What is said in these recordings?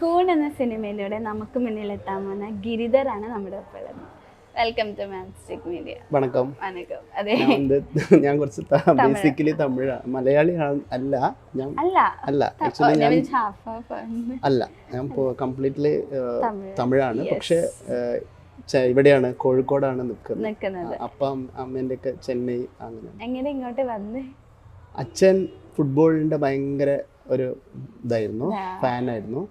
കൂൺ എന്ന സിനിമയിലൂടെ നമുക്ക് മുന്നിലെത്താൻ പോകുന്ന ഗിരിധറാണ് നമ്മുടെ ഒപ്പം. Welcome to magic media. വണക്കം. വണക്കം. അതെ, ഞാൻ കുറച്ച് ബേസിക്കലി തമിഴ് മലയാളി അല്ല. ഞാൻ കംപ്ലീറ്റ്ലി തമിഴാണ്. പക്ഷെ ഇവിടെയാണ്, കോഴിക്കോടാണ് നിൽക്കുന്നത്. അപ്പം അമ്മേന്റെ ഒക്കെ ചെന്നൈ. എങ്ങനെ ഇങ്ങോട്ട് വന്ന്? അച്ഛൻ ഫുട്ബോളിന്റെ ഭയങ്കര ഒരു ഇതായിരുന്നു, ഫാനായിരുന്നു.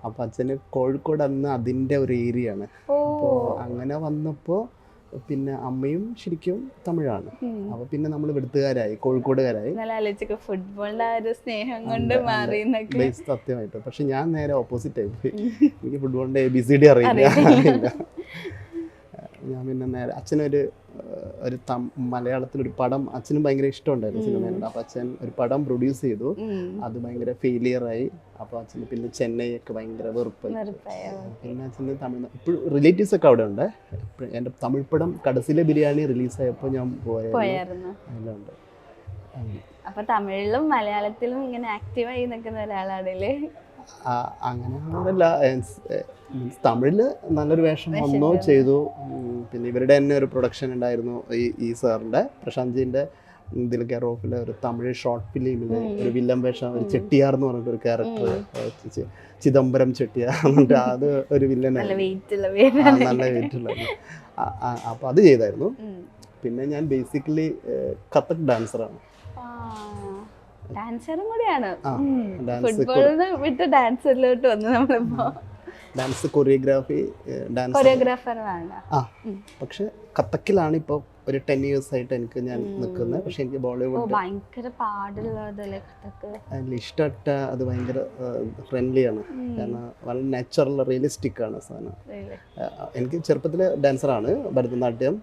അപ്പൊ അച്ഛന് കോഴിക്കോട് അന്ന് അതിന്റെ ഒരു ഏരിയ ആണ്. അപ്പോ അങ്ങനെ വന്നപ്പോ പിന്നെ അമ്മയും ശരിക്കും തമിഴാണ്. അപ്പൊ പിന്നെ നമ്മൾ ഇവിടുത്തുകാരായി, കോഴിക്കോടുകാരായി. ഫുട്ബോളിന്റെ ഒരു സ്നേഹം കൊണ്ട് മാറി. സത്യമായിട്ട്. പക്ഷെ ഞാൻ നേരെ ഓപ്പോസിറ്റ് ആയി പോയി. എനിക്ക് ഫുട്ബോളിന്റെ ABCD അറിയില്ല. ഞാൻ പിന്നെ നേരെ അച്ഛനൊരു മലയാളത്തിലൊരു പടം അച്ഛനും ഭയങ്കര ഇഷ്ടമുണ്ടായിരുന്നു സിനിമയോട്. അപ്പൊ അച്ഛൻ ഒരു പടം പ്രൊഡ്യൂസ് ചെയ്തു. അത് ഭയങ്കര ഫെയിലിയറായി. അപ്പൊ അച്ഛന് പിന്നെ ചെന്നൈ ഒക്കെ ഭയങ്കര വെറുപ്പായി. പിന്നെ അച്ഛന് തമിഴ്നാട് ഇപ്പോഴും റിലേറ്റീവ്സ് ഒക്കെ അവിടെ ഉണ്ട്. എൻ്റെ തമിഴ് പടം കടസിലെ ബിരിയാണി റിലീസായപ്പോൾ ഞാൻ പോയായിരുന്നു. അതിലുണ്ട്. അപ്പൊ തമിഴിലും മലയാളത്തിലും ഇങ്ങനെ ആക്റ്റീവായി നിൽക്കുന്ന ഒരാളാണല്ലേ? അങ്ങനെയൊന്നുമല്ല. തമിഴില് നല്ലൊരു വേഷം വന്നു ചെയ്തു. പിന്നെ ഇവരുടെ തന്നെ ഒരു പ്രൊഡക്ഷൻ ഉണ്ടായിരുന്നു, ഈ സാറിന്റെ പ്രശാന്ത്ജിന്റെ ഇതിൽ കെയർ ഓഫിലെ ഒരു തമിഴ് ഷോർട്ട് ഫിലിമില് ഒരു വില്ലൻ വേഷം, ഒരു ചെട്ടിയാർ എന്ന് പറഞ്ഞിട്ട് ഒരു ക്യാരക്ടർ, ചിദംബരം ചെട്ടിയാർ എന്നിട്ട് അത് ഒരു വില്ലനാണ്, നല്ല വെയിറ്റുള്ള. അപ്പൊ അത് ചെയ്തായിരുന്നു. പിന്നെ ഞാൻ ബേസിക്കലി കഥക് ഡാൻസറാണ്. ഡാൻസറും കൂടിയാണ്. ഫുട്ബോളിന് വിട്ട് ഡാൻസിലോട്ട് വന്നു നമ്മളിപ്പോ. ഡാൻസ് കൊറിയോഗ്രാഫറാണ്. പക്ഷെ കഥക്കിലാണ് ഇപ്പൊ ഒരു 10 years ആയിട്ട് എനിക്ക് ഞാൻ നിൽക്കുന്നത്. പക്ഷെ എനിക്ക് ബോളിവുഡ് ഭയങ്കര പാടുള്ളതല്ലേ കഥക്ക്. ഇഷ്ടപ്പെട്ട അത് ഭയങ്കര ഫ്രണ്ട്ലിയാണ്. കാരണം വളരെ നാച്ചുറൽ, റിയലിസ്റ്റിക് ആണ് സാധനം. എനിക്ക് ചെറുപ്പത്തില് ഡാൻസറാണ്, ഭരതനാട്യം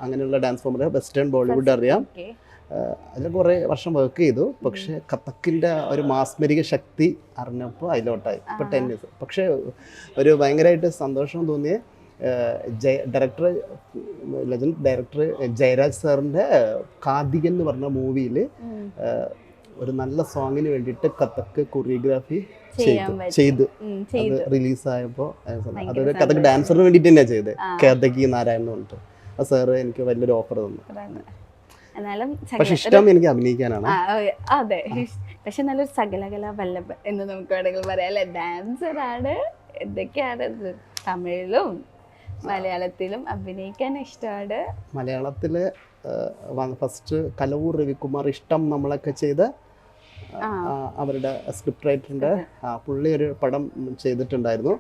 അങ്ങനെയുള്ള ഡാൻസ് ഫോമില് വെസ്റ്റേൺ ബോളിവുഡ് അറിയാം. അതിൽ കുറേ വർഷം വർക്ക് ചെയ്തു. പക്ഷെ കഥക്കിൻ്റെ ഒരു മാസ്മരിക ശക്തി അറിഞ്ഞപ്പോൾ അതിലോട്ടായി. ഇപ്പോൾ 10 years. പക്ഷേ ഒരു ഭയങ്കരമായിട്ട് സന്തോഷം തോന്നിയ ലെജൻഡ് ഡയറക്ടർ ജയരാജ് സാറിൻ്റെ കാർത്തികൻ എന്ന് പറഞ്ഞ മൂവിയിൽ ഒരു നല്ല സോങ്ങിന് വേണ്ടിയിട്ട് കഥക്ക് കൊറിയോഗ്രാഫി ചെയ്ത് അത് റിലീസായപ്പോൾ അതൊരു കഥക്ക് ഡാൻസറിന് വേണ്ടിയിട്ട് തന്നെയാണ് ചെയ്തത്. കേതകി നാരായണൻ എന്ന് പറഞ്ഞിട്ട് ആ സാറ് എനിക്ക് വലിയൊരു ഓഫർ തന്നു. പക്ഷെ ഇഷ്ടം എനിക്ക് അഭിനയിക്കാനാണ്. അതെ, പക്ഷെ നല്ലൊരു സകലകല വല്ലഭ എന്ന് നമുക്ക് വേണമെങ്കിൽ പറയാം അല്ലെ. ഡാൻസറാണ്. എന്തൊക്കെയാണ് തമിഴിലും മലയാളത്തിലും അഭിനയിക്കാൻ ഇഷ്ടമാണ്. മലയാളത്തില് ഫസ്റ്റ് കലവൂർ രവികുമാർ ഇഷ്ടം നമ്മളൊക്കെ ചെയ്ത് അവരുടെ സ്ക്രിപ്റ്റ് റൈറ്ററിന്റെ പുള്ളി ഒരു പടം ചെയ്തിട്ടുണ്ടായിരുന്നു.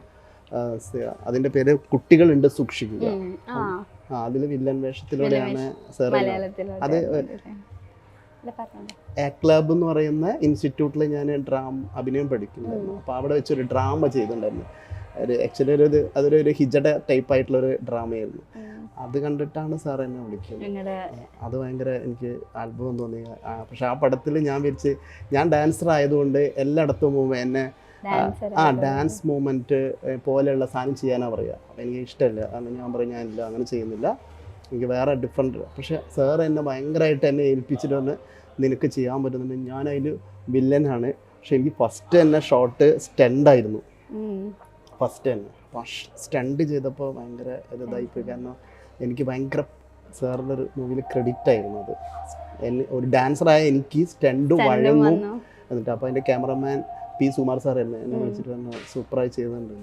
അതിന്റെ പേര് കുട്ടികളുണ്ട് സൂക്ഷിക്കുക. അതില് വില്ലൻ വേഷത്തിലൂടെയാണ് സാർ. അത് ക്ലബ് എന്ന് പറയുന്ന ഇൻസ്റ്റിറ്റ്യൂട്ടിൽ ഞാൻ അഭിനയം പഠിക്കുന്നുണ്ടായിരുന്നു. അപ്പോൾ അവിടെ വെച്ചൊരു ഡ്രാമ ചെയ്തിട്ടുണ്ടായിരുന്നു. ആക്ച്വലി അതൊരു ഹിജഡ ടൈപ്പ് ആയിട്ടുള്ളൊരു ഡ്രാമയായിരുന്നു. അത് കണ്ടിട്ടാണ് സാർ എന്നെ വിളിക്കുന്നത്. അത് ഭയങ്കര എനിക്ക് അത്ഭുതം തോന്നി. പക്ഷെ ആ പടത്തിൽ ഞാൻ ഡാൻസർ ആയതുകൊണ്ട് എല്ലായിടത്തും പോകുമ്പോൾ എന്നെ ഡാൻസ് മൂവ്മെന്റ് പോലെയുള്ള സാധനം ചെയ്യാനാണ് പറയുക. അപ്പം എനിക്ക് ഇഷ്ടമല്ല. അന്ന് ഞാൻ പറയും ഞാനില്ല, അങ്ങനെ ചെയ്യുന്നില്ല, എനിക്ക് വേറെ ഡിഫറെൻറ്റ്. പക്ഷെ സാർ എന്നെ ഭയങ്കരമായിട്ട് എന്നെ ഏൽപ്പിച്ചിട്ട് വന്ന് നിനക്ക് ചെയ്യാൻ പറ്റുന്നുണ്ട്. ഞാൻ അതിൽ വില്ലനാണ്. പക്ഷെ എനിക്ക് ഫസ്റ്റ് തന്നെ ഷോട്ട് സ്റ്റണ്ടായിരുന്നു. ഫസ്റ്റ് തന്നെ സ്റ്റണ്ട് ചെയ്തപ്പോൾ ഭയങ്കര ഇതായിപ്പോയി. കാരണം എനിക്ക് ഭയങ്കര സാറിൻ്റെ ഒരു മൂവിയിൽ ക്രെഡിറ്റ് ആയിരുന്നു അത്. ഒരു ഡാൻസറായ എനിക്ക് സ്റ്റണ്ട് വഴങ്ങും എന്നിട്ട്. അപ്പോൾ അതിൻ്റെ ക്യാമറമാൻ P. സുമാർ സാർ എന്നെ വിളിച്ചിട്ട് പറഞ്ഞു സൂപ്പറായി ചെയ്തിട്ടുണ്ട്.